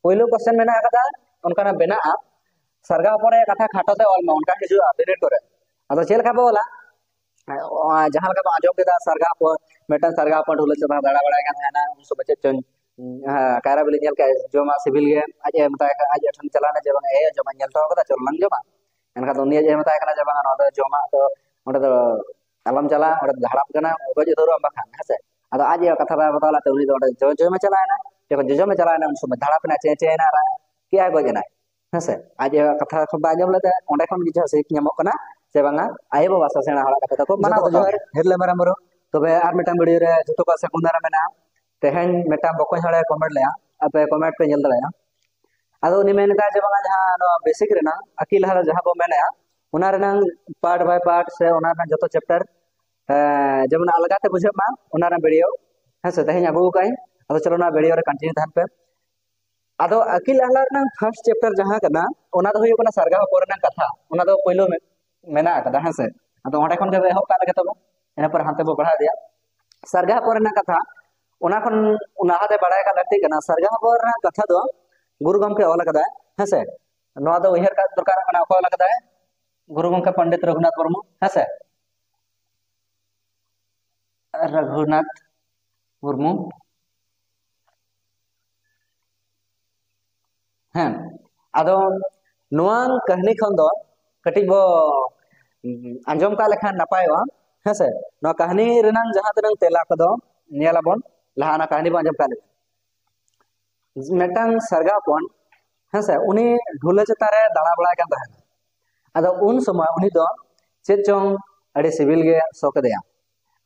पहिलो क्वेश्चन मेना कदा उनका बेना सरगा पर कथा खाटोते ऑल में उनका हिजुआ बिरेट करे अदो चेल का बोला जहां का आजम के सरगा पर मेटन सरगा पर ढुले से दाड़ा बड़ा का थाना उन सब बच्चे चन कायरा बिल नेल का जोमा सिविल गे आज मता आज ठन चलाना जे बंग ए जोमा नेल तो कदा चल लंग जोमा एनका तो निया जे मता कना जे बंग न जोमा तो ओंडे तो अलम चला ओंडे धाड़ाप कना गज धरो अम्बा खान हसे अदो आज ये कथा बताला तो उनी ओंडे जो जो में चलाना देखो जो में चलाना उन सब धाड़ाप ना चे ना रा क्या गजना हसे आज कथा खब आजम लेते ओंडे खन गिजा से ᱧᱟᱢᱚᱜ ᱠᱟᱱᱟ से बांगा आये बाबा सेना हला कथा को माना जोहर हेरले मारा मरो तबे आर मिटाम वीडियो रे जतो का सेकुंदारा मेना तेहन मिटाम बको हळे कमेंट लेया आपे कमेंट पे नेल दड़ाया आदो उनी मेनका जे बांगा जहां नो बेसिक रेना अकील हला जहां बो मेना उना रेना पार्ट बाय पार्ट से उना ना जतो चैप्टर जेमन अलगाते बुझे मा उना ना वीडियो हसे तेहन अगु काई आदो चलो ना वीडियो रे कंटिन्यू थान पे आदो अकील हला ना फर्स्ट चैप्टर जहां कना उना दो हुयो कना सरगा पर ना कथा उना दो पहिलो मेना कदा हसे अदो ओंडे खन के एहो का लगे तब एना पर हाते बो बढ़ा दिया सरगा पर ना कथा उना खन उना हाते बढ़ाय का लगती कना सरगा पर ना कथा दो गुरु गमके ओला कदा हसे नोआ दो उहर का दरकार कना को ओला कदा गुरु गमके पंडित रघुनाथ मुर्मू हसे रघुनाथ मुर्मू हैं आदो नोआ कहानी खन दो कटी बो आंजम का लेखा नपायवा हेसे नो कहानी रेनां जहां तनंग तेला कदो नेलाबन लहाना कहानी बो आंजम का ले मेटांग सरगा पन हेसे उनी ढुले चतारे दाड़ा बड़ा का तहन आदो उन समय उनी दो चेद चोंग अड़ी सिविल गे सोक देया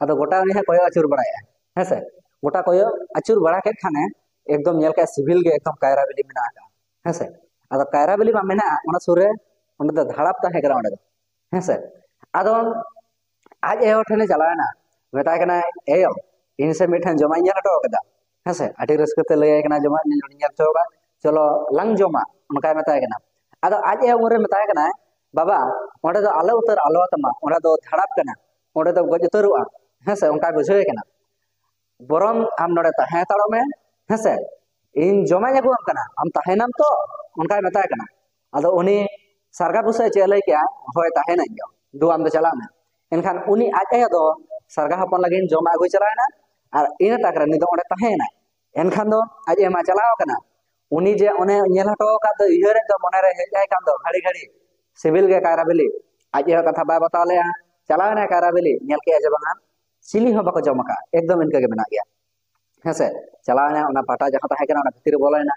आदो गोटा उनी कोयो अचुर बड़ाया हेसे गोटा कोयो अचुर बड़ा के खाने एकदम नेल का सिविल गे एकदम कायरा बिली मेना का हेसे आदो कायरा बिली मा मेना ओना सुरे उन धाड़ाप तहे करा ओंडे हेसे आदो आज एहो ठने चलाना मेताय कना एयो इन से मिठन जमा नेल हटो कदा हेसे आटी रस्कते लय कना जमा नेल चोगा चलो लंग जमा उनका मेताय कना आदो आज एहो मोरे मेताय कना बाबा ओंडे दो आलो उतर आलो तमा ओंडे दो धाड़ाप कना ओंडे दो गज उतरुआ हेसे उनका बुझे कना बरम आम नोडे तहे ताड़ो में हेसे इन जमा जगुम कना आम तहेनाम तो उनका मेताय कना आदो उनी सरगा पुसे चेले क्या होय ताहे नहीं जो दो आम दो चला में इनखान उनी आज आया दो सरगा हपन लगिन जमा अगु चलाना और इन ताकरा नि दो ओंडे ताहे ना इनखान दो आज एमा चलाओ कना उनी जे ओने नेल हटो का दो इहरे दो मने रे हेज जाय कान दो घड़ी घड़ी सिविल गे कायरा बिली आज ए कथा बाय बता ले चलाओ ना कायरा बिली नेल के जे बंगा सिली हो बको जमका एकदम इनका के बना गया हेसे चलाओ ना ओना पाटा जहां ताहे कना ओना भितर बोलायना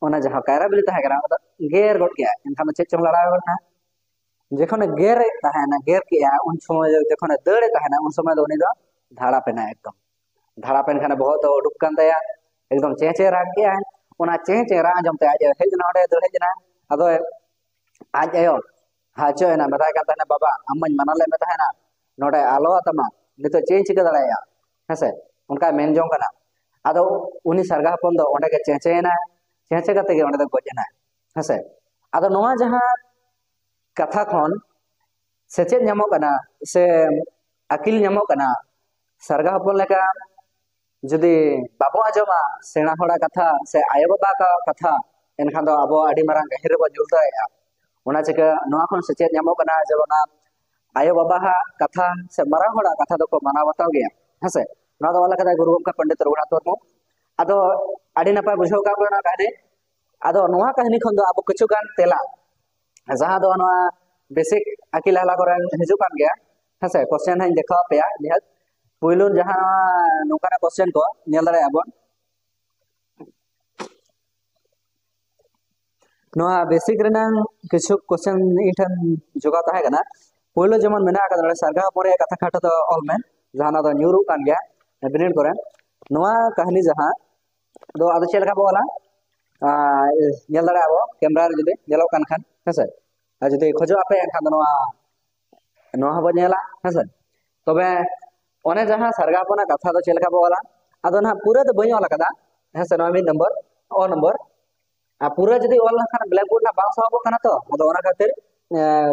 ओना जहां कायरा बिली ताहे कना गेर गट गया इनखान चे चम लड़ा ना जेखने गेर ताहेना गेर किया उन समय जेखने दड़े ताहेना उन समय दो उनी दो धाड़ा पेना एकदम धाड़ा पेन खाने बहुत उडुक कान तया एकदम चे राग गया ओना चे रा आंजम ते आज हेज ना ओडे दड़े जना अदो आज आयो हाचो एना बताय का ताने बाबा अम्मन मनाले में ताहेना नोडे आलो तमा नितो चे चिका दड़ाया हेसे उनका मेन जों कना अदो उनी सरगा हपन दो ओडे के चे ना चे कते गे ओडे दो गजना हेसे आदो नोआ जहां कथा खन सेचेद ᱧᱟᱢᱚᱜ कना से अकिल ᱧᱟᱢᱚᱜ कना सरगा हपन लेका जदि बाबो आजमा सेना होड़ा कथा से आयो बाबा का कथा एनखान दो अबो आडी मारां गहिर बो जुल दाया ओना चिका नोआ खन सेचेद ᱧᱟᱢᱚᱜ कना जे बना आयो बाबा हा कथा से मारां होड़ा कथा दो को माना बताओ गया हेसे नोआ दो वाला कथा गुरु का पंडित रघुनाथ मुर्मू आदो आडी नपाय बुझाव का बना कहने आदो नोआ कहानी खन दो अब किछु गान तेला जहां दो नोआ बेसिक अकिल हला करे हिजु कान गया हेसे क्वेश्चन हन देखा पेया निहत पुइलु जहां नोकाना क्वेश्चन को नेल दरे आबन नोआ बेसिक रेना किछु क्वेश्चन इठन जोगा ताहे कना पुइलु जेमन मेना का दरे सरगा परे कथा खाटो तो ऑल में जहां दो न्यूरु कान गया बिनिड करे नोआ कहानी जहां दो आदो चेलका बोला नेल दरे आबो कैमरा रे जदि नेलो कान खान हेसे जदि खोजो आपे एनखान नोआ नोआ हबो नेला हेसे तबे ओने जहां सरगापना कथा दो चेलका बोला आदो ना पूरा तो बई वाला कदा हेसे नोआ मिड नंबर ओ नंबर आ पूरा जदि ऑल खान ब्लैक बोर्ड ना बांग साबो कना तो आदो ओना खातिर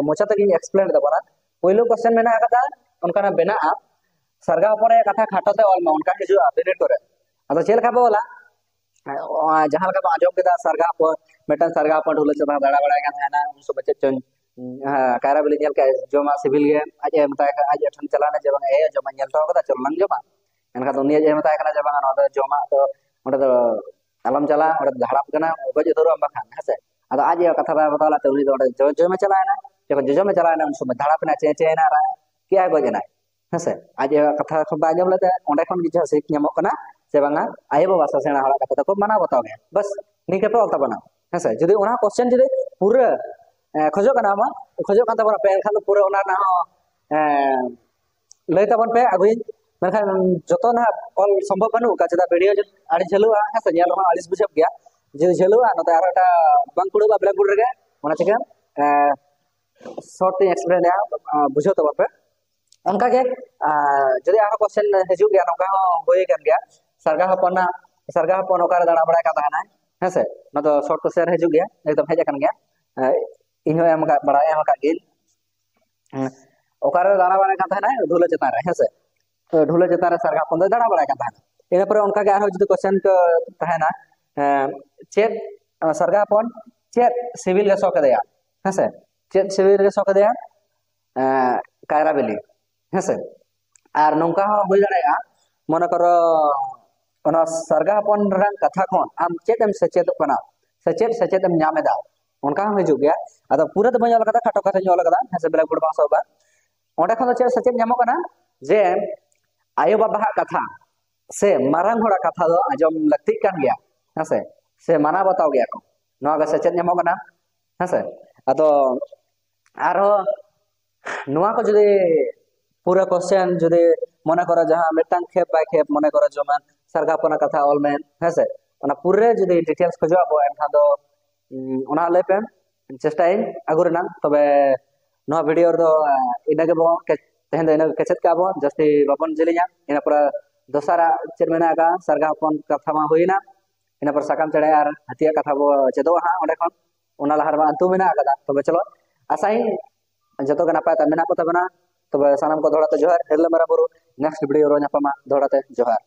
मोचा तक एक्सप्लेन दबना पहिलो क्वेश्चन मेना कदा उनका ना बेना सरगा परे कथा खाटोते ऑल में उनका हिजु अपडेट करे आदो चेलका बोला जहाँ लगा आजम के सरगा पर मेटन सरगा पर ढोल चबा दाड़ा बड़ा है ना उन सब बच्चे चन कायरा बिल के जमा सिविल गे आज मता आज ठन चलाना जब ए जमा नेल तो कदा चल लंग जमा एनका तो निया जे मता कना जब ना जमा तो ओंडे तो अलम चला ओंडे धाड़ाप कना गज धरो अम्बा खान हसे अदा आज कथा बा बताला तो उनी तो जो में चलाए ना जो में चलाए ना उन सब धाड़ाप ना चे ना रा क्या गज ना हसे आज कथा खबा आजम लेते ओंडे खन गिजा से ᱧᱟᱢᱚᱜ ᱠᱟᱱᱟ से बांगा आयो बाबा सेना हड़ा कथा को माना बताओ गया बस निके पे ऑलता बना है जुदी ओना क्वेश्चन जुदी पूरा खोजो कना मा खोजो कान तबना पे खान पूरा ओना ना लय तबन पे अगुई मेनखान जतो ना ऑल संभव बनु का चदा वीडियो आड़ी झलुआ है से नेल आलिस बुझब गया जे झलुआ नते आरोटा बांग कुडुबा ब्लैक बोर्ड रे ओना चिकन शॉर्ट एक्सप्लेन या बुझो तब पे उनका के जदि आरो क्वेश्चन हिजु गया नका होय गन गया सरगा हपन ओकार दाड़ा बड़ा का तहना है से न तो शॉर्ट क्वेश्चन हिजु गया एकदम हेज कन गया इनो एम का बड़ा एम का गिल ओकार दाड़ा बड़ा का तहना ढोल चेतान रे है से तो ढोल चेतान रे सरगा हपन दाड़ा बड़ा का तहना इन पर उनका के आरो जदि क्वेश्चन को तहना चेत सरगा हपन चेत सिविल के सो कदेया है से चेत सिविल के सो कदेया कायरा बिली है से और नौका हो दाड़ा मन करो सरगा हपन रंग कथा खन आम चेदम सेचेद कना सेचेदम नामेदा उनका हिजु गया अद पूरा तो बन लगा खाटो कथा ᱧᱚᱞ कदा हसे ब्लैक बोर्ड बा सबा ओंडे खन चेद सेचेद ᱧᱟᱢᱚᱜ कना जे आयो बाबा कथा से मारंग होड़ा कथा दो आजम लगती कान गया हसे से माना बताओ गया को नवा गे सेचेद ᱧᱟᱢᱚᱜ कना हसे अदो आरो नवा को जुदि पूरा क्वेश्चन जुदि मने करो जहां मिटन खेप बाय खेप मने करो जमान सरगापना कथा ऑल में हेसे ओना पूरे जुदी डिटेल्स खोजो बो एनखा दो ओना ले पे चेष्टाई अगुरना तबे नो वीडियो दो इनागे बो के तहन दो इनागे केचेत का बो जस्ती बाबन जलिया इना पूरा दोसारा चेरमेना का सरगापन कथा मा होइना इना पर साकाम चढ़े आर हतिया कथा बो चेदो हा ओंडे खन ओना लहर मा अंतु मेना कदा तबे चलो आसाई जतो के नापाय ता मेना को तबना तबे सानाम को धोड़ा तो जोहार हेले मरा बुरु नेक्स्ट वीडियो रो ᱧᱟᱯᱟᱢᱟ धोड़ा ते जोहार।